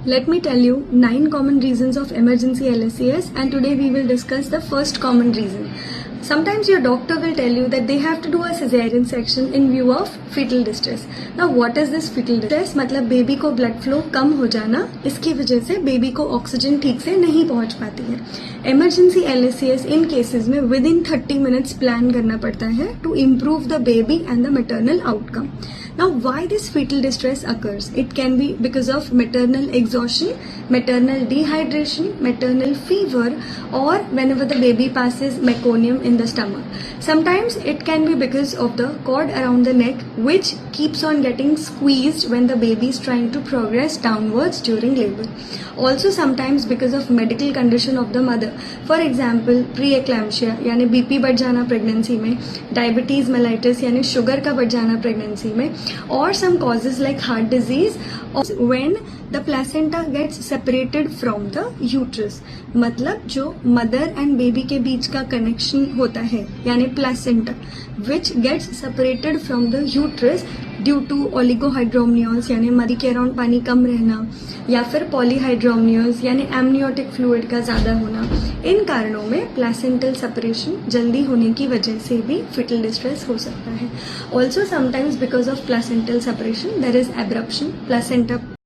Let me tell you 9 common reasons of emergency LSCS, and today we will discuss the first common reason. Sometimes your doctor will tell you that they have to do a cesarean section in view of fetal distress. Now what is this fetal distress? मतलब baby को blood flow कम हो जाना, इसकी वजह से baby को oxygen ठीक से नहीं पहुंच पाती है. इमरजेंसी LSCS इन केसेस में विद इन 30 मिनट्स प्लान करना पड़ता है to improve the baby and the maternal outcome. Now, why this fetal distress occurs? It can be because of maternal exhaustion, maternal dehydration, maternal fever, or whenever the baby passes meconium in the stomach. Sometimes it can be because of the cord around the neck, which keeps on getting squeezed when the baby is trying to progress downwards during labor. Also sometimes because of medical condition of the mother. For example, pre-eclampsia यानी BP बढ़ जाना pregnancy में, diabetes mellitus यानी sugar का बढ़ जाना pregnancy में, or some causes like heart disease, or when the placenta gets separated from the uterus. मतलब जो mother and baby के बीच का connection होता है यानी placenta which gets separated from the uterus due to oligohydramnios यानी मरी के अराउंड पानी कम रहना या फिर पॉलीहाइड्रोमनियोस यानी एमनियोटिक फ्लूइड का ज़्यादा होना. इन कारणों में प्लेसेंटल सेपरेशन जल्दी होने की वजह से भी फिटल डिस्ट्रेस हो सकता है. Also sometimes because of placental separation there is abruption, placenta